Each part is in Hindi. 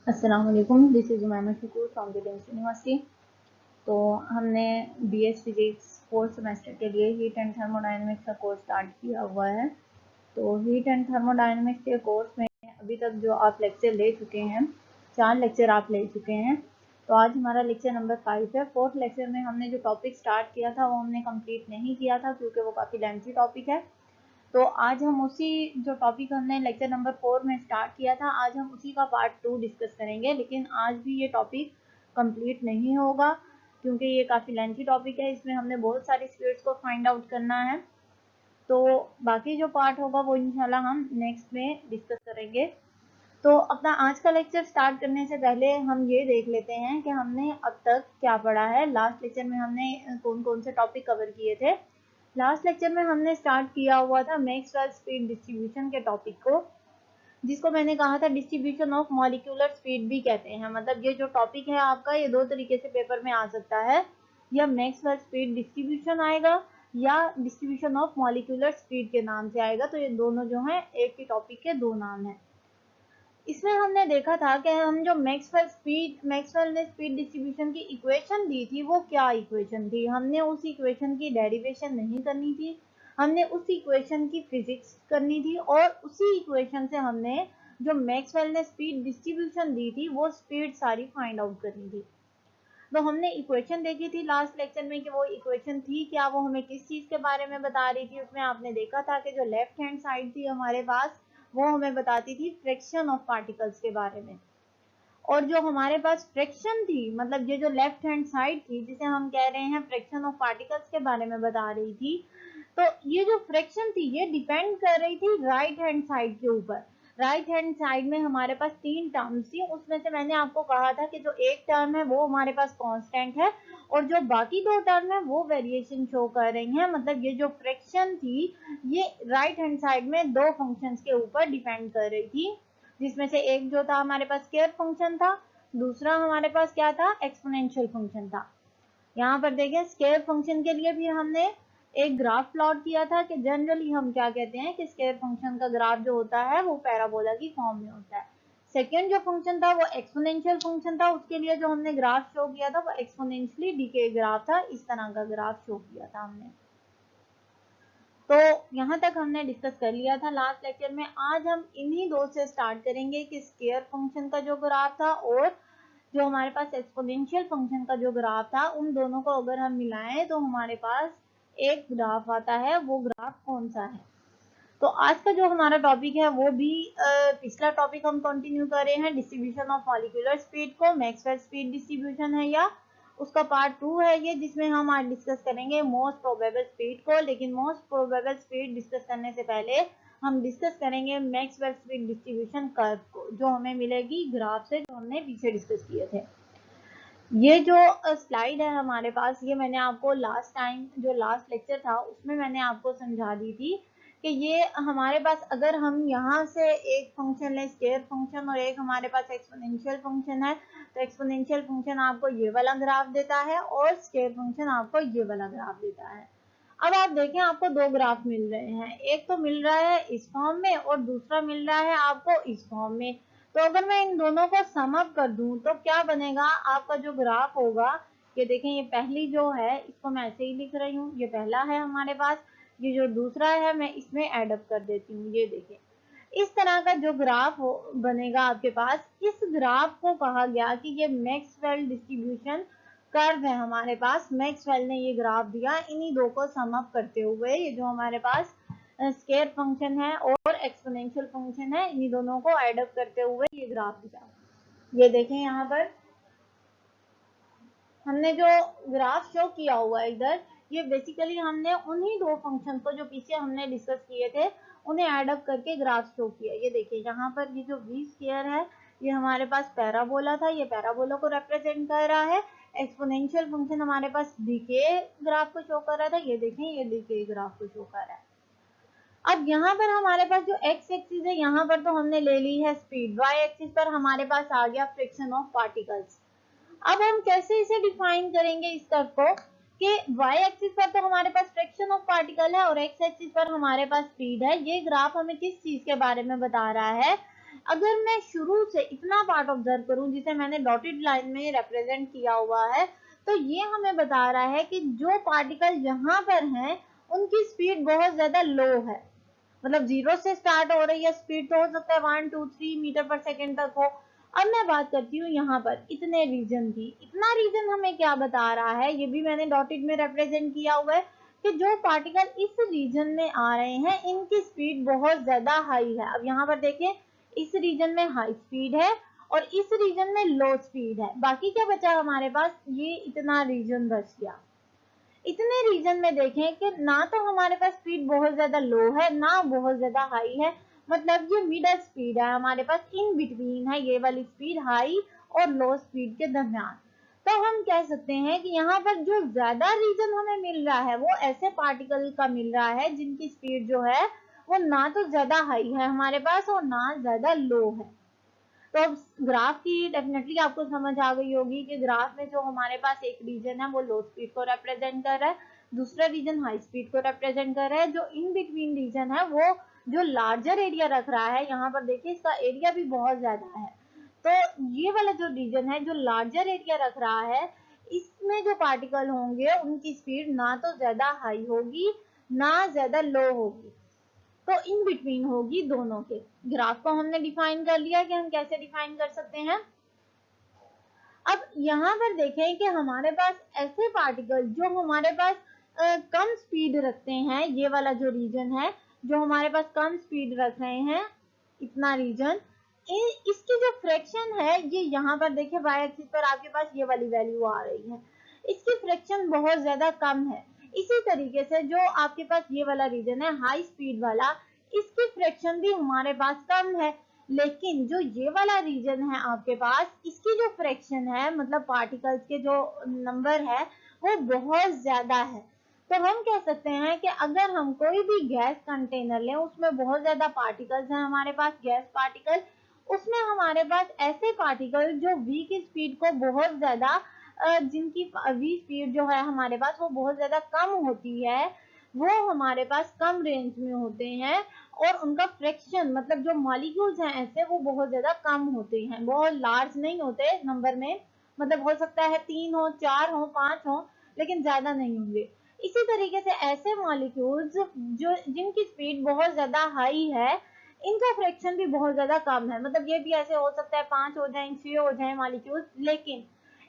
अस्सलाम वालेकुम, this is Umaima Shakoor from the Dames university. तो हमने बीएस फिजिक्स फोर्थ सेमेस्टर के लिए हीट एंड थर्मोडायनेमिक्स का कोर्स स्टार्ट किया हुआ है। तो हीट एंड थर्मोडायनेमिक्स के कोर्स में अभी तक जो आप लेक्चर ले चुके हैं, 4 लेक्चर आप ले चुके हैं। तो आज हमारा लेक्चर नंबर 5 है। फोर्थ लेक्चर में हमने जो टॉपिक स्टार्ट किया था वो हमने कंप्लीट नहीं किया था क्योंकि वो काफ़ी लेंथी टॉपिक है। तो आज हम उसी जो टॉपिक हमने लेक्चर नंबर 4 में स्टार्ट किया था, आज हम उसी का पार्ट 2 डिस्कस करेंगे। लेकिन आज भी ये टॉपिक कंप्लीट नहीं होगा क्योंकि ये काफ़ी लेंथी टॉपिक है। इसमें हमने बहुत सारी स्पीड्स को फाइंड आउट करना है। तो बाकी जो पार्ट होगा वो इंशाल्लाह हम नेक्स्ट में डिस्कस करेंगे। तो अपना आज का लेक्चर स्टार्ट करने से पहले हम ये देख लेते हैं कि हमने अब तक क्या पढ़ा है। लास्ट लेक्चर में हमने कौन कौन से टॉपिक कवर किए थे। लास्ट लेक्चर में हमने स्टार्ट किया हुआ था मैक्सवेल स्पीड डिस्ट्रीब्यूशन के टॉपिक को, जिसको मैंने कहा था डिस्ट्रीब्यूशन ऑफ मॉलिक्यूलर स्पीड भी कहते हैं। मतलब ये जो टॉपिक है आपका, ये दो तरीके से पेपर में आ सकता है, या मैक्सवेल स्पीड डिस्ट्रीब्यूशन आएगा या डिस्ट्रीब्यूशन ऑफ मॉलिक्यूलर स्पीड के नाम से आएगा। तो ये दोनों जो है एक ही टॉपिक के दो नाम है। इसमें हमने देखा था कि हम जो मैक्सवेल ने स्पीड डिस्ट्रीब्यूशन की इक्वेशन दी थी वो क्या इक्वेशन थी। हमने उस इक्वेशन की डेरिवेशन नहीं करनी थी, हमने उस इक्वेशन की फिजिक्स करनी थी और उसी इक्वेशन से हमने जो मैक्सवेल ने स्पीड डिस्ट्रीब्यूशन दी थी वो स्पीड सारी फाइंड आउट करनी थी। तो हमने इक्वेशन देखी थी लास्ट लेक्चर में कि वो इक्वेशन थी क्या, वो हमें किस चीज के बारे में बता रही थी। उसमें आपने देखा था कि जो लेफ्ट हैंड साइड थी हमारे पास, वो हमें बताती थी फ्रैक्शन ऑफ पार्टिकल्स के बारे में। और जो हमारे पास फ्रैक्शन थी, मतलब ये जो लेफ्ट हैंड साइड थी जिसे हम कह रहे हैं फ्रैक्शन ऑफ पार्टिकल्स के बारे में बता रही थी, तो ये जो फ्रैक्शन थी ये डिपेंड कर रही थी राइट हैंड साइड के ऊपर। राइट हैंड साइड में हमारे पास 3 टर्म्स थी, उसमें से मैंने आपको कहा था कि जो एक टर्म है वो हमारे पास कांस्टेंट है और जो बाकी 2 टर्म है वो वेरिएशन शो कर रही हैं। मतलब ये जो फ्रैक्शन थी ये राइट हैंड साइड में 2 फंक्शंस के ऊपर डिपेंड कर रही थी, जिसमें से एक जो था हमारे पास स्क्वायर फंक्शन था, दूसरा हमारे पास क्या था, एक्सपोनेंशियल फंक्शन था। यहाँ पर देखें स्क्वायर फंक्शन के लिए भी हमने एक ग्राफ प्लॉट किया था कि जनरली हम क्या कहते हैं कि स्क्वायर फंक्शन का ग्राफ जो होता है वो पैराबोला की फॉर्म में होता है। सेकेंड जो फंक्शन था वो एक्सपोनेंशियल फंक्शन था, उसके लिए जो हमने ग्राफ शो किया था वो एक्सपोनेंशियली डीके ग्राफ था। इस तरह का ग्राफ शो किया था हमने। तो यहाँ तक हमने डिस्कस कर लिया था लास्ट लेक्चर में। आज हम इन्हीं दो से स्टार्ट करेंगे कि स्क्वायर फंक्शन का जो ग्राफ था और जो हमारे पास एक्सपोनेंशियल फंक्शन का जो ग्राफ था, उन दोनों को अगर हम मिलाएं तो हमारे पास एक ग्राफ आता है। वो ग्राफ कौन सा है? तो आज का जो हमारा टॉपिक है वो भी पिछला टॉपिक हम कंटिन्यू कर रहे हैं, डिस्ट्रीब्यूशन ऑफ मॉलिक्यूलर स्पीड को। मैक्सवेल स्पीड डिस्ट्रीब्यूशन है या उसका पार्ट 2 है ये, जिसमें हम आज डिस्कस करेंगे मोस्ट प्रोबेबल स्पीड को। लेकिन मोस्ट प्रोबेबल स्पीड डिस्कस करने से पहले हम डिस्कस करेंगे मैक्सवेल स्पीड डिस्ट्रीब्यूशन कर्व को, जो हमें मिलेगी ग्राफ से, जो हमने पीछे डिस्कस किए थे। ये जो स्लाइड है हमारे पास, ये मैंने आपको लास्ट टाइम जो लास्ट लेक्चर था उसमें मैंने आपको समझा दी थी कि ये हमारे पास अगर हम यहाँ से एक फंक्शन लें स्क्वायर फंक्शन और एक हमारे पास एक्सपोनेंशियल फंक्शन है, तो एक्सपोनेंशियल फंक्शन आपको ये वाला ग्राफ देता है और स्क्वायर फंक्शन आपको ये वाला ग्राफ देता है। अब आप देखें आपको दो ग्राफ मिल रहे हैं, एक तो मिल रहा है इस फॉर्म में और दूसरा मिल रहा है आपको इस फॉर्म में। तो अगर मैं इन दोनों को सम अप कर दूं तो क्या बनेगा आपका जो ग्राफ होगा। ये देखें, ये पहली जो है इसको मैं ऐसे ही लिख रही हूँ, ये पहला है हमारे पास, ये जो दूसरा है मैं इसमें ऐड अप कर देती हूँ। ये देखें इस तरह का जो ग्राफ बनेगा आपके पास, इस ग्राफ को कहा गया कि ये मैक्सवेल डिस्ट्रीब्यूशन कर्व है। हमारे पास मैक्सवेल ने ये ग्राफ दिया, इन्हीं दो को सम अप करते हुए ये जो हमारे पास स्क्वायर फंक्शन है और एक्सपोनेंशियल फंक्शन है, इन्हीं दोनों को ऐड अप करते हुए ये ग्राफ दिया। ये देखें यहाँ पर हमने जो ग्राफ शो किया हुआ है इधर, ये बेसिकली हमने उन्हीं दो फंक्शन को जो पीछे हमने डिस्कस किए थे उन्हें ऐड अप करके ग्राफ शो किया। ये देखिए यहाँ पर ये जो वी स्क्वायर है ये हमारे पास पैराबोला था, ये पैराबोला को रिप्रेजेंट कर रहा है। एक्सपोनेंशियल फंक्शन हमारे पास डीके ग्राफ को शो कर रहा था, ये देखें ये डीके ग्राफ को शो कर रहा है। अब यहाँ पर हमारे पास जो एक्स एक्सिस है यहाँ पर तो हमने ले ली है स्पीड, वाई एक्सिस पर हमारे पास आ गया फ्रिक्शन ऑफ पार्टिकल्स। अब हम कैसे इसे डिफाइन करेंगे इस कर्व को कि y एक्सिस पर तो हमारे पास फ्रैक्शन ऑफ पार्टिकल है और x एक्सिस पर हमारे पास स्पीड है। ये ग्राफ हमें किस चीज के बारे में बता रहा है? अगर मैं शुरू से इतना पार्ट ऑब्जर्व करूं जिसे मैंने डॉटेड लाइन में रिप्रेजेंट किया हुआ है, तो ये हमें बता रहा है कि जो पार्टिकल यहाँ पर हैं उनकी स्पीड बहुत ज्यादा लो है, मतलब 0 से स्टार्ट हो रही है स्पीड, तो हो सकता है 1 2 3 मीटर पर सेकेंड तक हो। अब मैं बात करती हूँ यहाँ पर इतने रीजन की। इतना रीजन हमें क्या बता रहा है, ये भी मैंने डॉटेड में रिप्रेजेंट किया हुआ है कि जो पार्टिकल इस रीजन में आ रहे हैं इनकी स्पीड बहुत ज्यादा हाई है। अब यहाँ पर देखिए इस रीजन में हाई स्पीड है और इस रीजन में लो स्पीड है। बाकी क्या बचा हमारे पास, ये इतना रीजन बच गया। इतने रीजन में देखें कि ना तो हमारे पास स्पीड बहुत ज्यादा लो है ना बहुत ज्यादा हाई है, मतलब ये मिडल स्पीड है हमारे पास, इन बिटवीन है ये वाली स्पीड, हाई और लो स्पीड के दरमियान। तो हम कह सकते हैं कि यहाँ पर जो ज्यादा रीजन हमें मिल रहा है वो ऐसे पार्टिकल का मिल रहा है जिनकी स्पीड जो है वो ना तो ज्यादा हाई है हमारे पास और ना ज्यादा लो है। तो अब ग्राफ की डेफिनेटली आपको समझ आ गई होगी कि ग्राफ में जो हमारे पास एक रीजन है वो लो स्पीड को रिप्रेजेंट कर रहा है, दूसरा रीजन हाई स्पीड को रिप्रेजेंट कर रहा है, जो इन बिटवीन रीजन है वो जो लार्जर एरिया रख रहा है, यहाँ पर देखिए इसका एरिया भी बहुत ज्यादा है। तो ये वाला जो रीजन है जो लार्जर एरिया रख रहा है, इसमें जो पार्टिकल होंगे उनकी स्पीड ना तो ज्यादा हाई होगी ना ज्यादा लो होगी, तो इन बिटवीन होगी दोनों के। ग्राफ को हमने डिफाइन कर लिया कि हम कैसे डिफाइन कर सकते हैं। अब यहाँ पर देखें कि हमारे पास ऐसे पार्टिकल जो हमारे पास कम स्पीड रखते हैं, ये वाला जो रीजन है जो हमारे पास कम स्पीड रख रहे हैं, इतना रीजन, इसकी जो फ्रैक्शन है ये यहाँ पर देखिए वाई एक्सिस पर आपके पास ये वाली वैल्यू आ रही है, इसकी फ्रैक्शन बहुत ज्यादा कम है। इसी तरीके से जो आपके पास ये वाला रीजन है हाई स्पीड वाला, इसकी फ्रैक्शन भी हमारे पास कम है, लेकिन जो ये वाला रीजन है आपके पास, इसकी जो फ्रैक्शन है मतलब पार्टिकल्स के जो नंबर है वो बहुत ज्यादा है। तो हम कह सकते हैं कि अगर हम कोई भी गैस कंटेनर लें उसमें बहुत ज्यादा पार्टिकल्स हैं हमारे पास, गैस पार्टिकल, उसमें हमारे पास ऐसे पार्टिकल जो v की स्पीड को बहुत ज्यादा जिनकी v स्पीड जो है हमारे पास वो बहुत ज्यादा कम होती है, वो हमारे पास कम रेंज में होते हैं और उनका फ्रैक्शन मतलब जो मॉलिक्यूल्स हैं ऐसे वो बहुत ज्यादा कम होते हैं, बहुत लार्ज नहीं होते नंबर में, मतलब हो सकता है 3 हो 4 हो 5 हो लेकिन ज्यादा नहीं होंगे। इसी तरीके से ऐसे मॉलिक्यूल्स जो जिनकी स्पीड बहुत ज्यादा हाई है इनका फ्रैक्शन भी बहुत ज्यादा कम है, मतलब ये भी ऐसे हो सकता है 5 हो जाए 6 हो जाए मॉलिक्यूल्स, लेकिन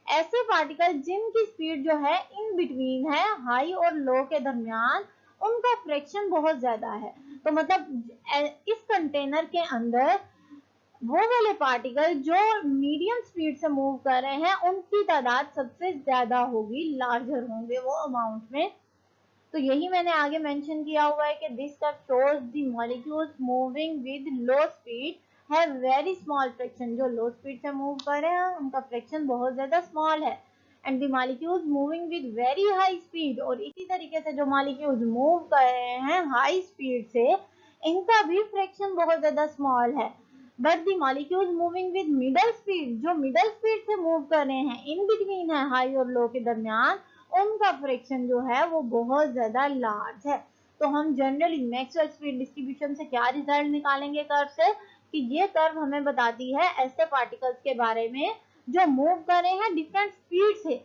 ऐसे पार्टिकल जिनकी स्पीड जो है इन बिटवीन है हाई और लो के दरमियान, उनका फ्रैक्शन बहुत ज्यादा है। तो मतलब इस कंटेनर के अंदर वो वाले पार्टिकल जो मीडियम स्पीड से मूव कर रहे हैं उनकी तादाद सबसे ज्यादा होगी, लार्जर होंगे वो अमाउंट में। तो यही मैंने आगे मेंशन किया हुआ है कि this curve shows the molecules moving with low speed have very small fraction, जो लो स्पीड से मूव कर रहे हैं उनका फ्रैक्शन बहुत ज्यादा स्मॉल है, and the molecules moving with very high speed, और इसी तरीके से जो मॉलिक्यूल्स मूव कर रहे हैं हाई स्पीड से इनका भी फ्रैक्शन बहुत ज्यादा स्मॉल है। But the molecules moving with middle speed, जो मिडल स्पीड से मूव कर रहे हैं इन बिटवीन है हाई और लो के दरमियान, उनका फ्रैक्शन जो है वो बहुत ज्यादा लार्ज है। तो हम जनरली मैक्सवेल स्पीड डिस्ट्रीब्यूशन से क्या रिजल्ट निकालेंगे कर्व से, कि ये कर्व हमें बताती है ऐसे पार्टिकल्स के बारे में जो मूव कर रहे हैं डिफरेंट स्पीड से।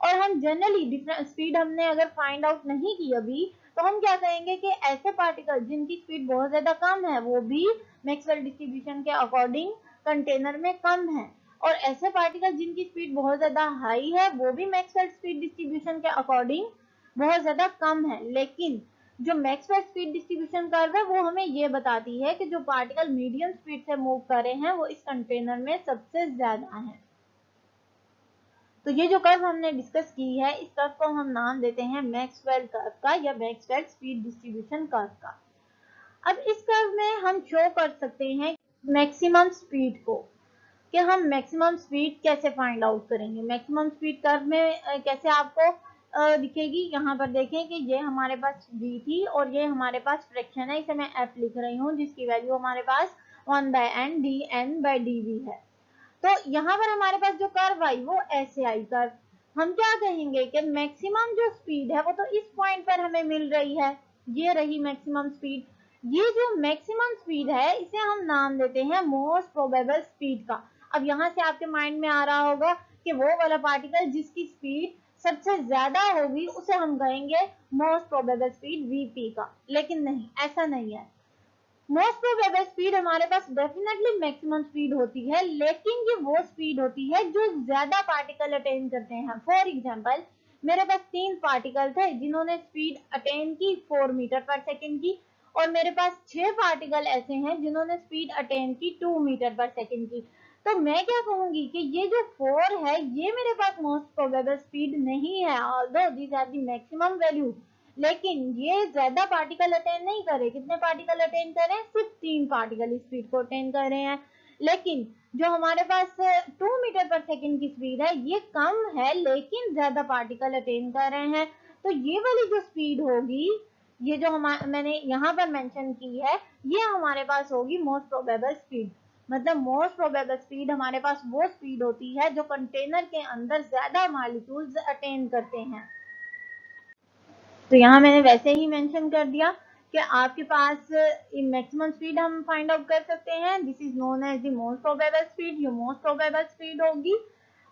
और हम जनरली डिफरेंट स्पीड हमने अगर फाइंड आउट नहीं की अभी, तो हम क्या कहेंगे कि ऐसे पार्टिकल जिनकी स्पीड बहुत ज्यादा कम है वो भी मैक्सवेल डिस्ट्रीब्यूशन के अकॉर्डिंग कंटेनर में कम है, और ऐसे पार्टिकल जिनकी स्पीड बहुत ज्यादा हाई है वो भी मैक्सवेल स्पीड डिस्ट्रीब्यूशन के अकॉर्डिंग बहुत ज्यादा कम है। लेकिन जो मैक्सवेल स्पीड डिस्ट्रीब्यूशन कर्व है वो हमें ये बताती है कि जो पार्टिकल मीडियम स्पीड से मूव कर रहे हैं वो इस कंटेनर में सबसे ज्यादा है। तो ये जो कर्व हमने डिस्कस की है इस कर्व को हम नाम देते हैं मैक्सवेल कर्व का या मैक्सवेल स्पीड डिस्ट्रीब्यूशन कर्व का। अब इस कर्व में हम शो कर सकते हैं मैक्सिमम स्पीड को, कि हम मैक्सिमम स्पीड कैसे फाइंड आउट करेंगे। मैक्सिमम स्पीड कर्व में कैसे आपको दिखेगी, यहाँ पर देखें कि ये हमारे पास v थी और ये हमारे पास फ्रैक्शन है, इसे मैं f लिख रही हूँ जिसकी वैल्यू हमारे पास 1/n dn/dv है। तो यहाँ पर हमारे पास जो कर्व आई वो ऐसे आई कर्व, हम क्या कहेंगे कि मैक्सिमम जो स्पीड है वो तो इस पॉइंट पर हमें मिल रही है, ये रही मैक्सिमम स्पीड, ये जो मैक्सिमम स्पीड है इसे हम नाम देते हैं मोस्ट प्रोबेबल स्पीड का। अब यहाँ से आपके माइंड में आ रहा होगा कि वो वाला पार्टिकल जिसकी स्पीड सबसे ज्यादा होगी उसे हम कहेंगे मोस्ट प्रोबेबल स्पीड वीपी का, लेकिन नहीं, ऐसा नहीं है। मोस्ट प्रोबेबल स्पीड हमारे पास डेफिनेटली मैक्सिमम स्पीड होती है, लेकिन ये वो स्पीड होती है जो ज्यादा पार्टिकल अटेन करते हैं। फॉर एग्जांपल, मेरे पास 3 पार्टिकल थे जिन्होंने स्पीड अटेन की 4 मीटर पर सेकंड की, और मेरे पास 6 पार्टिकल ऐसे हैं जिन्होंने स्पीड अटेन की 2 मीटर पर सेकंड की। तो मैं क्या कहूंगी कि ये जो 4 है ये मेरे पास मोस्ट प्रोबेबल स्पीड नहीं है, although these are the maximum value, लेकिन ये ज्यादा पार्टिकल अटेन नहीं करे। कितने पार्टिकल अटेन कर रहे हैं? सिर्फ 3 पार्टिकल स्पीड को अटेन कर रहे हैं। लेकिन जो हमारे पास 2 मीटर पर सेकंड की स्पीड है ये कम है, लेकिन ज्यादा पार्टिकल अटेन कर रहे हैं। तो ये वाली जो स्पीड होगी, ये जो मैंने यहाँ पर मेंशन की है, ये हमारे पास होगी मोस्ट प्रोबेबल स्पीड। मतलब मोस्ट प्रोबेबल स्पीड हमारे पास वो स्पीड होती है जो कंटेनर के अंदर ज्यादा मॉलिक्यूल्स अटेन करते हैं। तो यहाँ मैंने वैसे ही मेंशन कर दिया कि आपके पास मैक्सिमम स्पीड हम फाइंड आउट कर सकते हैं। This is known as the most probable speed, ये मोस्ट प्रोबेबल स्पीड होगी।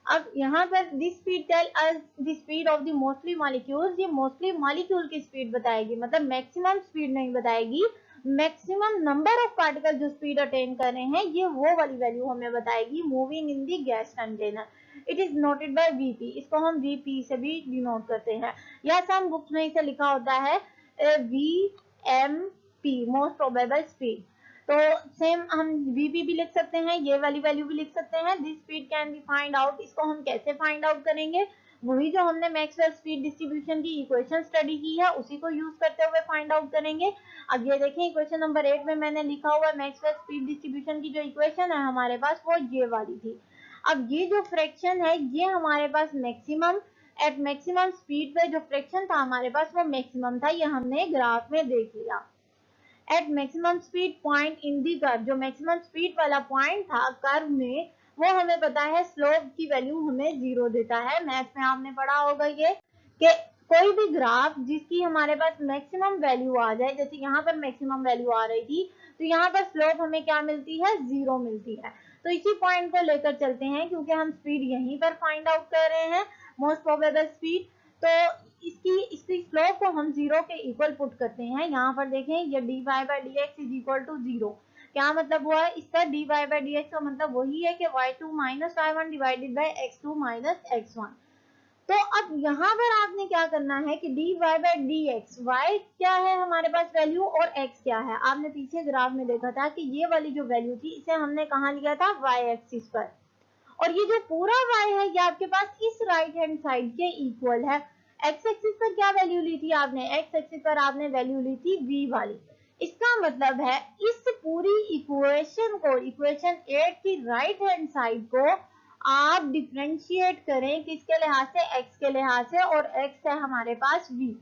अब यहाँ पर this speed tells us the speed of the mostly molecules, ये मोस्टली मॉलिक्यूल की स्पीड बताएगी, मतलब मैक्सिमम स्पीड नहीं बताएगी। मैक्सिमम नंबर ऑफ पार्टिकल जो स्पीड अटेन कर रहे हैं ये वो वाली वैल्यू हमें बताएगी moving in the gas container. It is noted bye VP, इसको हम वीपी से भी डिनोट करते हैं, या सम बुक्स में इसे लिखा होता है वीएमपी, मोस्ट प्रोबेबल स्पीड। तो सेम हम वीपी भी लिख सकते हैं, ये वाली वैल्यू भी लिख सकते हैं। This speed can be find out, इसको हम कैसे फाइंड आउट करेंगे? वही जो हमने मैक्सवेल स्पीड डिस्ट्रीब्यूशन की इक्वेशन स्टडी की है उसी को यूज करते हुए फाइंड आउट करेंगे। अब ये देखें इक्वेशन नंबर 8 में मैंने लिखा हुआ मैक्सवेल स्पीड डिस्ट्रीब्यूशन की जो इक्वेशन है हमारे पास वो ये वाली थी। अब ये जो फ्रैक्शन है ये हमारे पास मैक्सिमम, एट मैक्सिमम स्पीड पे जो फ्रैक्शन था हमारे पास वो मैक्सिमम था, ये हमने ग्राफ में देख लिया। At maximum speed point in the curve, जो मैक्सिमम स्पीड वाला पॉइंट था कर्व में, वो हमें पता है स्लोप की वैल्यू हमें 0 देता है। मैथ में आपने पढ़ा होगा ये कि कोई भी ग्राफ जिसकी हमारे पास मैक्सिमम वैल्यू आ जाए, जैसे यहाँ पर मैक्सिमम वैल्यू आ रही थी, तो यहाँ पर स्लोप हमें क्या मिलती है? 0 मिलती है। तो इसी पॉइंट को लेकर चलते हैं, क्योंकि हम स्पीड यहीं पर फाइंड आउट कर रहे हैं, मोस्ट प्रोबेबल स्पीड। तो इसकी स्लोप को हम 0 के इक्वल पुट करते हैं। यहाँ पर देखें ये dy by dx is equal to 0। क्या मतलब हुआ है इसका? dy by dx का मतलब वही है कि y2 minus y1 divided by x2 minus x1। तो अब यहाँ पर आपने क्या करना है कि dy by dx, y क्या है हमारे पास वैल्यू और x क्या है? आपने पीछे ग्राफ में देखा था कि ये वाली जो वैल्यू थी इसे हमने कहाँ लिया था? y एक्सिस पर। और ये जो पूरा y है ये आपके पास इस राइट हैंड साइड के इक्वल है। x एक्सिस पर क्या वैल्यू ली थी आपने? x एक्सिस पर आपने वैल्यू ली थी v वाली। इसका मतलब है इस पूरी इक्वेशन को, इक्वेशन 8 की राइट हैंड साइड को आप डिफरेंशिएट करें किसके लिहाज से? x के लिहाज से, और x है हमारे पास v।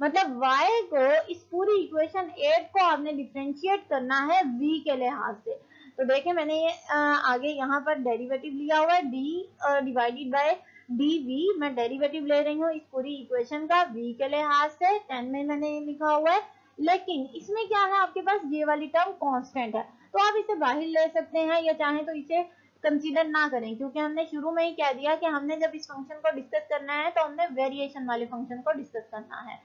मतलब y को, इस पूरी इक्वेशन 8 को आपने डिफरेंशिएट करना है v के लिहाज से। तो देखें मैंने ये आगे यहाँ पर डेरिवेटिव लिया हुआ है d डिवाइडेड बाय dv, मैं डेरिवेटिव ले रही हूँ इस पूरी इक्वेशन का v के लिहाज से, 10 में मैंने लिखा हुआ है। लेकिन इसमें क्या है आपके पास? ये वाली टर्म कांस्टेंट है, तो आप इसे बाहर ले सकते हैं, या चाहे तो इसे कंसीडर ना करें, क्योंकि हमने शुरू में ही कह दिया कि हमने जब इस फंक्शन को डिस्कस करना है तो हमने वेरिएशन वाले फंक्शन को डिस्कस करना है।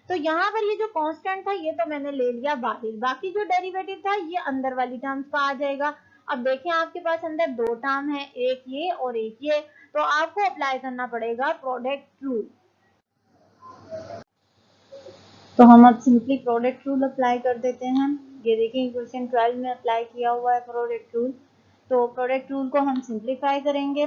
तो यहाँ पर ये जो कांस्टेंट था ये तो मैंने ले लिया बाहर, बाकी जो डेरिवेटिव था ये अंदर वाली टर्म्स का आ जाएगा। अब देखें आपके पास अंदर 2 टर्म है, एक ये और एक ये, तो आपको अप्लाई करना पड़ेगा प्रोडक्ट रूल। तो हम अब सिंपली प्रोडक्ट रूल अप्लाई कर देते हैं। ये देखिए क्वेश्चन 12 में अप्लाई किया हुआ है प्रोडक्ट रूल। तो प्रोडक्ट रूल को हम सिंप्लीफाई करेंगे।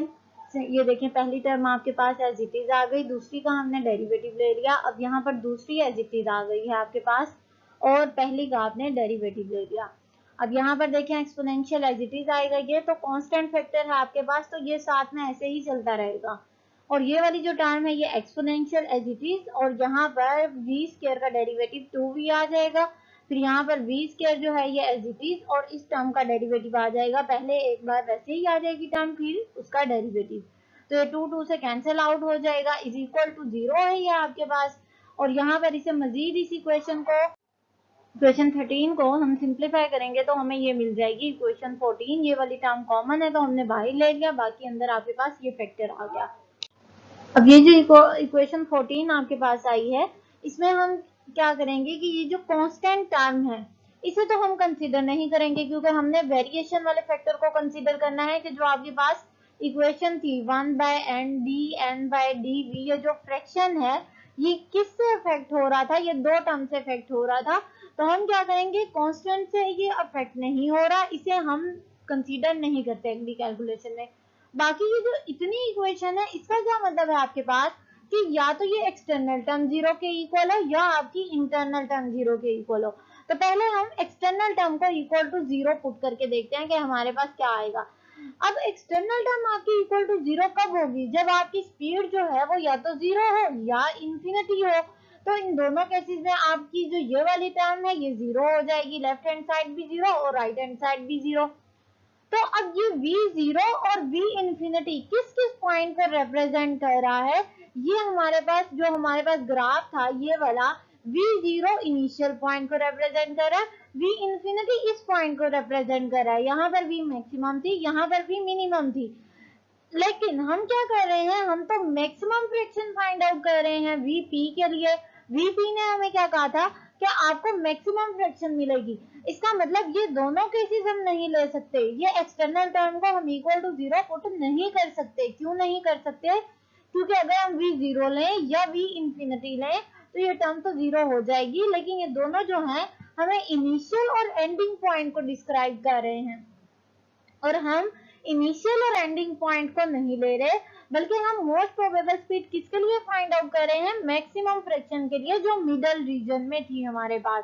ये देखें पहली टर्म आपके पास एज इट इज आ गई, दूसरी का हमने डेरिवेटिव ले लिया। अब यहाँ पर दूसरी एज इट इज आ गई है आपके पास, और पहली का आपने डेरिवेटिव ले लिया। अब यहाँ पर देखें एक्सपोनेंशियल एज इट इज आएगा, ये तो कांस्टेंट फैक्टर है आपके पास, तो ये साथ में ऐसे ही चलता रहेगा। और ये वाली जो टर्म है ये एक्सपोनेंशियल एज इट इज, और यहाँ पर v स्क्वायर का डेरिवेटिव 2v आ जाएगा। फिर यहाँ पर v स्क्वायर जो है ये एज इट इज, और इस टर्म का डेरिवेटिव आ जाएगा, पहले एक बार वैसे ही आ जाएगी टर्म, फिर उसका डेरिवेटिव। तो ये 2 से कैंसिल आउट हो जाएगा, इज इक्वल टू 0 है ये आपके पास। और यहाँ पर इसे मजीद इस इक्वेशन को इक्वेशन 13 को हम सिंप्लीफाई करेंगे तो हमें ये मिल जाएगी इक्वेशन 14, ये वाली टर्म कॉमन है तो हमने बाहर ले लिया, बाकी अंदर आपके पास ये फैक्टर आ गया। अब ये जो इक्वेशन 14 आपके पास आई है, इसमें हम क्या करेंगे कि ये जो कांस्टेंट टर्म है इसे तो हम कंसीडर नहीं करेंगे, क्योंकि हमने वेरिएशन वाले फैक्टर को कंसीडर करना है कि जो आपके पास इक्वेशन थी 1/n/d/v, ये जो फ्रैक्शन है ये किससे अफेक्ट हो रहा था, ये दो टर्म से अफेक्ट हो रहा था। तो हम क्या करेंगे, कांस्टेंट से ये अफेक्ट नहीं हो रहा, इसे हम कंसीडर नहीं करते अगली कैलकुलेशन में। बाकी ये जो इतनी इक्वेशन है इसका क्या मतलब है आपके पास कि या तो ये एक्सटर्नल टर्म जीरो के इक्वल हो या आपकी इंटरनल टर्म जीरो के इक्वल हो। तो पहले हम एक्सटर्नल टर्म को इक्वल टू जीरो पुट करके देखते हैं कि हमारे पास क्या आएगा। अब एक्सटर्नल टर्म आपकी इक्वल टू जीरो कब होगी, जब आपकी स्पीड जो है वो या तो जीरो हो या इंफिनिटी हो। तो इन दोनों केसेस में आपकी जो ये वाली टर्म है ये जीरो हो जाएगी, लेफ्ट हैंड साइड भी जीरो और राइट हैंड साइड भी जीरो। तो अब ये v0 और v इंफिनिटी किस किस पॉइंट पर रिप्रेजेंट कर रहा है, ये हमारे पास जो हमारे पास ग्राफ था ये वाला v0 इनिशियल पॉइंट को रिप्रेजेंट कर रहा है, v इंफिनिटी इस पॉइंट को रिप्रेजेंट कर रहा है, यहाँ पर v मैक्सिमम थी, यहाँ पर v मिनिमम थी। लेकिन हम क्या कर रहे हैं, हम तो मैक्सिमम फ्रैक्शन फाइंड आउट कर रहे हैं vp के लिए। vp ने हमें क्या कहा था कि आपको मैक्सिमम फ्रैक्शन मिलेगी, इसका मतलब ये दोनों केसेस हम नहीं ले सकते, ये एक्सटर्नल टर्म को हम इक्वल टू जीरो पुट नहीं कर सकते। क्यों नहीं कर सकते, क्योंकि अगर हम v जीरो लें या v इंफिनिटी लें तो ये टर्म तो जीरो हो जाएगी, लेकिन ये दोनों जो हैं हमें इनिशियल और एंडिंग पॉइंट को डिस्क्राइब कर रहे हैं, और हम इनिशियल और एंडिंग पॉइंट को नहीं ले रहे, बल्कि हम मोस्ट प्रोबेबल स्पीड किसके लिए फाइंड आउट कर रहे हैं, मैक्सिमम फ्रैक्शन के लिए जो मिडल रीजन में थी हमारे पास।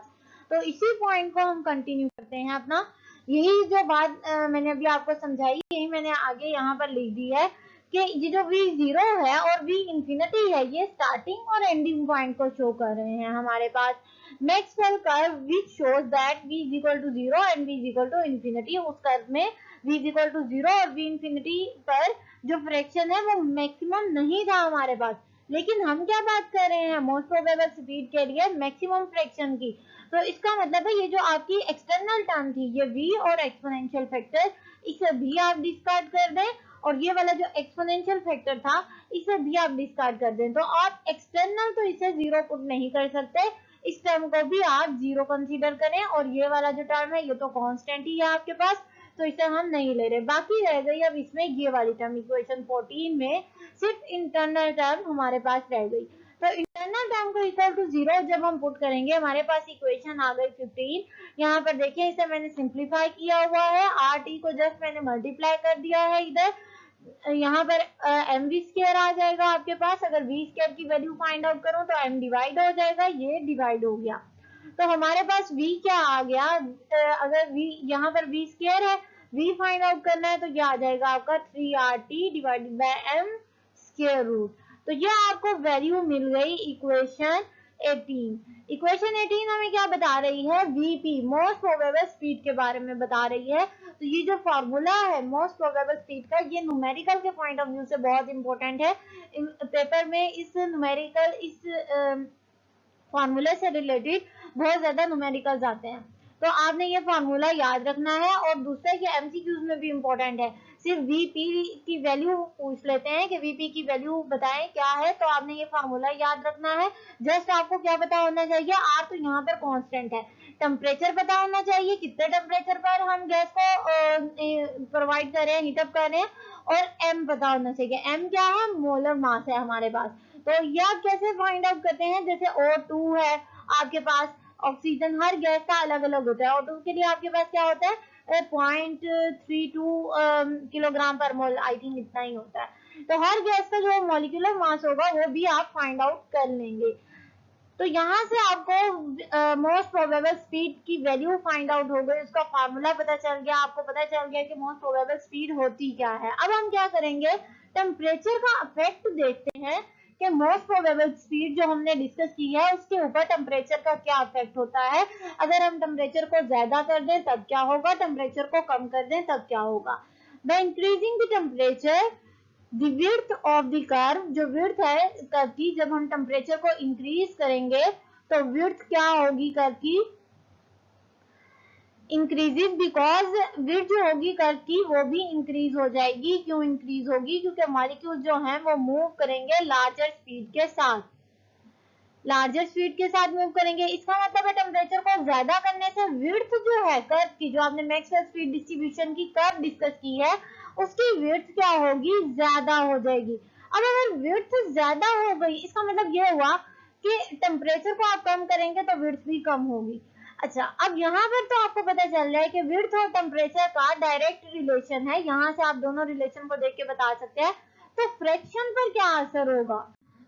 तो इसी पॉइंट को हम कंटिन्यू करते हैं अपना। यही जो बात मैंने अभी आपको समझाई यही मैंने आगे यहाँ पर लिख दी है कि ये जो v0 है और v इंफिनिटी है ये स्टार्टिंग और एंडिंग पॉइंट को शो कर रहे हैं हमारे पास। Maxwell curve which shows that v is equal to 0 and v is equal to infinity, उस कर्व में v is equal to 0 और v इंफिनिटी पर जो फ्रैक्शन है वो मैक्सिमम नहीं था हमारे पास, लेकिन हम क्या बात कर रहे हैं मोस्ट प्रोबेबल स्पीड के लिए मैक्सिमम फ्रैक्शन की। तो इसका मतलब है ये जो आपकी एक्सटर्नल टर्म थी ये v और एक्सपोनेंशियल फैक्टर, इसे भी आप डिस्कार्ड कर दें, और ये वाला जो एक्सपोनेंशियल फैक्टर था इसे भी आप डिस्कार्ड कर दें। तो आप एक्सटर्नल तो इसे जीरो पुट नहीं कर सकते, इस टर्म को भी आप जीरो कंसीडर करें, और ये वाला जो टर्म है ये तो कांस्टेंट ही है आपके पास, तो इसे हम नहीं ले रहे। बाकी रह गई अब इसमें ये वाली टर्म, इक्वेशन 14 में सिर्फ इंटरनल टर्म हमारे पास रह गई। तो इंटरनल टर्म को इक्वल टू जीरो जब हम पुट करेंगे हमारे पास इक्वेशन आ गई 15। यहाँ पर देखिए इसे मैंने सिंप्लीफाई किया हुआ है, आर टी को जस्ट मैंने मल्टीप्लाई कर दिया है इधर, यहाँ पर एम वी स्क्वायर आ जाएगा आपके पास, अगर वी स्क्वायर की वैल्यू फाइंड आउट करूं तो एम डिवाइड हो जाएगा, ये डिवाइड हो गया, तो हमारे पास v क्या आ गया, अगर v यहाँ पर v स्क्वायर है, v फाइंड आउट करना है तो ये आ जाएगा आपका 3rt divided by m square root. तो ये आपको वैल्यू मिल गई इक्वेशन 18। इक्वेशन 18 हमें क्या बता रही है, vp मोस्ट प्रोबेबल स्पीड के बारे में बता रही है। तो ये जो फॉर्मूला है मोस्ट प्रोबेबल स्पीड का ये न्यूमेरिकल के पॉइंट ऑफ व्यू से बहुत इंपॉर्टेंट है, पेपर में इस न्यूमेरिकल इस फॉर्मूले से रिलेटेड बहुत ज्यादा न्यूमेरिकल्स आते हैं, तो आपने ये फॉर्मूला याद रखना है। और दूसरा ये एमसीक्यूज में भी इंपॉर्टेंट है, सिर्फ वीपी की वैल्यू पूछ लेते हैं कि वीपी की वैल्यू बताएं क्या है, तो आपने ये फॉर्मूला याद रखना है। जस्ट आपको क्या पता होना चाहिए, आर तो यहाँ पर कांस्टेंट है, टेम्परेचर पता होना चाहिए कितने टेम्परेचर पर हम गैस को प्रोवाइड कर रहे हैं, हीटअप कर रहे हैं, और एम पता होना चाहिए, एम क्या है, मोलर मास है हमारे पास। तो ये आप कैसे फाइंड आउट करते हैं, जैसे O2 है आपके पास, ऑक्सीजन हर गैस का अलग अलग होता है, O2 के लिए आपके पास क्या होता है 0.32 किलोग्राम पर मोल, आई थिंक इतना ही होता है। तो हर गैस का जो मॉलिक्यूलर मास होगा वो भी आप फाइंड आउट कर लेंगे। तो यहाँ से आपको मोस्ट प्रोबेबल स्पीड की वैल्यू फाइंड आउट हो गई, उसका फार्मूला पता चल गया, आपको पता चल गया कि मोस्ट प्रोबेबल स्पीड होती क्या है। अब हम क्या करेंगे, टेम्परेचर का इफेक्ट देखते हैं कि मोस्ट प्रोबेबल स्पीड जो हमने डिस्कस की है उसके ऊपर टेम्परेचर का क्या इफेक्ट होता है। अगर हम टेम्परेचर को ज्यादा कर दें तब क्या होगा, टेम्परेचर को कम कर दें तब क्या होगा। By increasing the temperature the width of the curve, जो विड्थ है कर्व की, जब हम टेम्परेचर को इंक्रीज करेंगे तो विड्थ क्या होगी कर्व की, इंक्रीजेस बिकॉज विड्थ जो होगी कर्व की वो भी इंक्रीज हो जाएगी। क्यों इंक्रीज होगी? क्योंकि मॉलिक्यूल जो है वो मूव करेंगे लार्जर स्पीड के साथ, लार्जर स्पीड के साथ मूव करेंगे। इसका मतलब है टेम्परेचर को ज्यादा करने से विड्थ जो है कर्व की, जो आपने मैक्सवेल स्पीड डिस्ट्रीब्यूशन की कर्व डिस्कस की है, उसकी विड्थ क्या होगी? ज्यादा हो जाएगी। अब अगर विड्थ ज्यादा हो गई, इसका मतलब ये हुआ कि टेम्परेचर को आप कम करेंगे तो विड्थ भी कम होगी। अच्छा, अब यहाँ पर तो आपको पता चल रहा है कि विड्थ और टेम्परेचर का डायरेक्ट रिलेशन है। यहाँ से आप दोनों रिलेशन को देख के बता सकते हैं। तो फ्रैक्शन पर क्या असर होगा?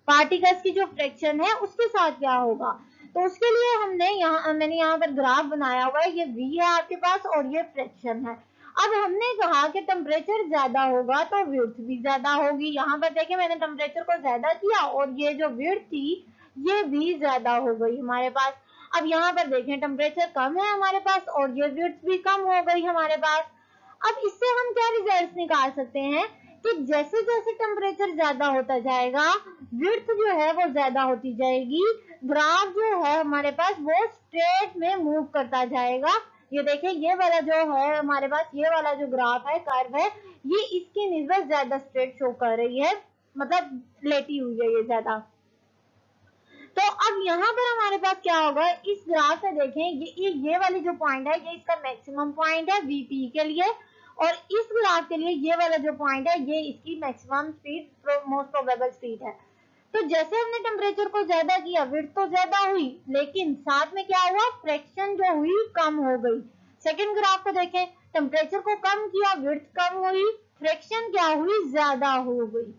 पार्टिकल्स की जो फ्रैक्शन है उसके साथ क्या होगा? तो उसके लिए मैंने यहाँ पर ग्राफ बनाया हुआ है। ये v है आपके पास और ये फ्रैक्शन है। अब हमने कहा कि टेम्परेचर ज्यादा होगा तो विड्थ भी ज्यादा होगी। यहाँ पर देखिए मैंने टेम्परेचर को ज्यादा किया और ये जो विड्थ थी ये भी ज्यादा हो गई हमारे पास। अब यहाँ पर देखें टेम्परेचर कम है हमारे पास और ये विड्थ भी कम हो गई हमारे पास। अब इससे हम क्या रिजल्ट निकाल सकते हैं कि जैसे जैसे टेम्परेचर ज्यादा होता जाएगा विड्थ जो है वो ज्यादा होती जाएगी। ग्राफ जो है हमारे पास वो स्ट्रेट में मूव करता जाएगा। ये देखिए ये वाला जो है हमारे पास, ये वाला जो ग्राफ है, कर्व है, ये इसकी निस्बत ज्यादा स्ट्रेट शो कर रही है, मतलब लेटी हुई है ये ज्यादा। तो अब यहाँ पर हमारे पास क्या होगा? इस ग्राफ से देखें, ये वाली जो पॉइंट है ये इसका मैक्सिमम पॉइंट है वीपी के लिए, और इस ग्राफ के लिए ये वाला जो पॉइंट है ये इसकी maximum speed, most probable speed है। तो जैसे हमने टेम्परेचर को ज्यादा किया विड्थ तो ज्यादा हुई, लेकिन साथ में क्या हुआ? फ्रैक्शन जो हुई कम हो गई। सेकेंड ग्राफ को देखें, टेम्परेचर को कम किया विड्थ कम हुई, फ्रैक्शन क्या हुई? ज्यादा हो गई।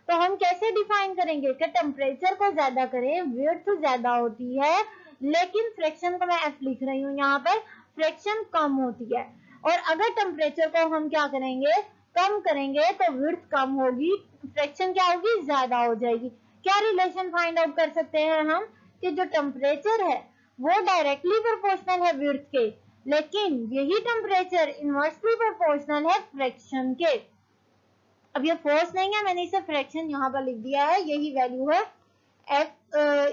तो हम कैसे डिफाइन करेंगे कि टेम्परेचर को ज्यादा करें विड्थ ज्यादा होती है, लेकिन फ्रैक्शन को मैं एफ लिख रही हूँ यहाँ पर, फ्रैक्शन कम होती है। और अगर टेम्परेचर को हम क्या करेंगे? कम करेंगे तो विड्थ कम होगी, फ्रैक्शन क्या होगी? ज्यादा हो जाएगी। क्या रिलेशन फाइंड आउट कर सकते हैं हम कि जो टेम्परेचर है वो डायरेक्टली प्रोपोर्शनल है विड्थ के, लेकिन यही टेम्परेचर इनवर्सली प्रोपोर्शनल है फ्रैक्शन के। अब ये फोर्स नहीं है, मैंने इसे फ्रैक्शन यहाँ पर लिख दिया है, यही वैल्यू है F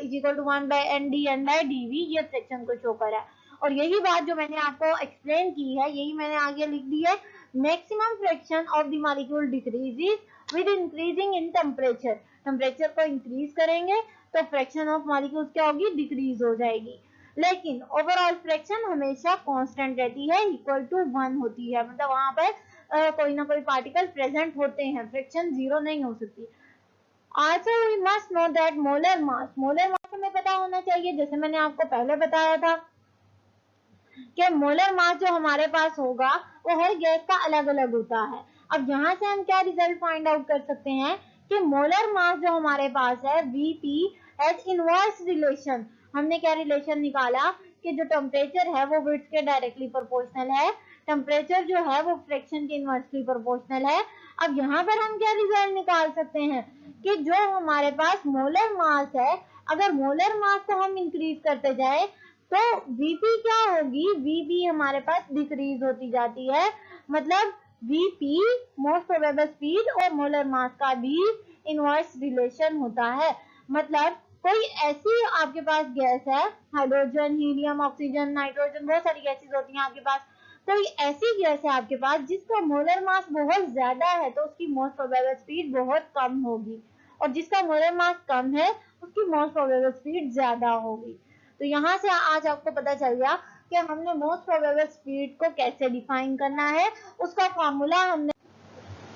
is equal to 1/NdN/dV, ये फ्रैक्शन को शो कर रहा है। और यही बात जो मैंने आपको एक्सप्लेन की है यही मैंने आगे लिख दी है। Maximum fraction of the molecule decreases with increasing in temperature. Temperature को इंक्रीज करेंगे तो फ्रैक्शन ऑफ मॉलिक्यूल्स क्या होगी? डिक्रीज हो जाएगी। लेकिन ओवरऑल फ्रैक्शन हमेशा कांस्टेंट रहती है, इक्वल टू 1 होती है, मतलब वहां पर कोई ना कोई पार्टिकल प्रेजेंट होते हैं, फ्रैक्शन जीरो नहीं हो सकती। Also we must know that molar mass हमें पता होना चाहिए, जैसे मैंने आपको पहले बताया था कि मोलर मास जो हमारे पास होगा वो हर गैस का अलग अलग होता है। अब यहाँ से हम क्या रिजल्ट फाइंड आउट कर सकते हैं कि मोलर मास जो हमारे पास है Vp एज इनवर्स रिलेशन। हमने क्या रिलेशन निकाला कि जो टेम्परेचर है वो विड्थ के डायरेक्टली प्रोपोर्शनल है, टेम्परेचर जो है वो फ्रैक्शन के इनवर्सली प्रोपोर्शनल है। अब यहाँ पर हम क्या रिजल्ट निकाल सकते हैं कि जो हमारे पास मोलर मास है, अगर मोलर मास को हम इंक्रीज करते जाए तो Vp क्या होगी? Vp हमारे पास डिक्रीज होती जाती है, मतलब Vp मोस्ट प्रोबेबल स्पीड और मोलर मास का भी इनवर्स रिलेशन होता है। मतलब कोई ऐसी आपके पास गैस है, हाइड्रोजन, हीलियम, ऑक्सीजन, नाइट्रोजन, बहुत सारी गैसेस होती हैं आपके पास, कोई ऐसी गैस है आपके पास जिसका मोलर मास बहुत ज्यादा है तो उसकी मोस्ट प्रोबेबल स्पीड बहुत कम होगी, और जिसका मोलर मास कम है उसकी मोस्ट प्रोबेबल स्पीड ज्यादा होगी। तो यहाँ से आज आपको पता चल गया कि हमने मोस्ट प्रोबेबल स्पीड को कैसे डिफाइन करना है, उसका फॉर्मूला हमने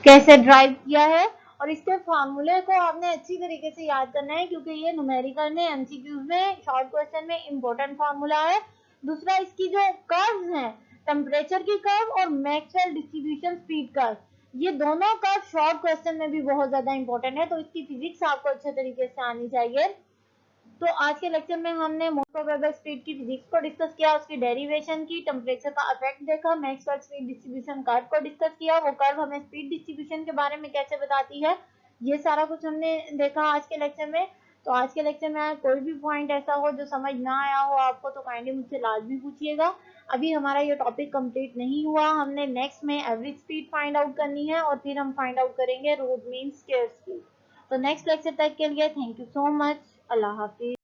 कैसे ड्राइव किया है, और इसके फॉर्मूले को आपने अच्छी तरीके से याद करना है क्योंकि ये न्यूमेरिकल में, एमसीक्यूज में, शॉर्ट क्वेश्चन में इंपॉर्टेंट फॉर्मूला है। दूसरा, इसकी जो कर्व्स हैं, टेम्परेचर की कर्व और मैक्सवेल डिस्ट्रीब्यूशन स्पीड कर्व, ये दोनों कर्व शॉर्ट क्वेश्चन में भी बहुत ज्यादा इंपॉर्टेंट है, तो इसकी फिजिक्स आपको अच्छे तरीके से आनी चाहिए। तो आज के लेक्चर में हमने मोस्ट प्रोबेबल स्पीड की फिजिक्स को डिस्कस किया, उसकी डेरिवेशन की, टेम्परेचर का इफेक्ट देखा, मैक्सवेल स्पीड डिस्ट्रीब्यूशन कर्व को डिस्कस किया, वो कर्व हमें स्पीड डिस्ट्रीब्यूशन के बारे में कैसे बताती है, ये सारा कुछ हमने देखा आज के लेक्चर में। तो आज के लेक्चर में कोई भी पॉइंट ऐसा हो जो समझ ना आया हो आपको तो काइंडली मुझसे लाजमी पूछिएगा। अभी हमारा ये टॉपिक कंप्लीट नहीं हुआ, हमने नेक्स्ट में एवरेज स्पीड फाइंड आउट करनी है और फिर हम फाइंड आउट करेंगे रूट मीन स्क्वायर स्पीड। तो नेक्स्ट लेक्चर तक के लिए thank you so much, Allah Hafiz.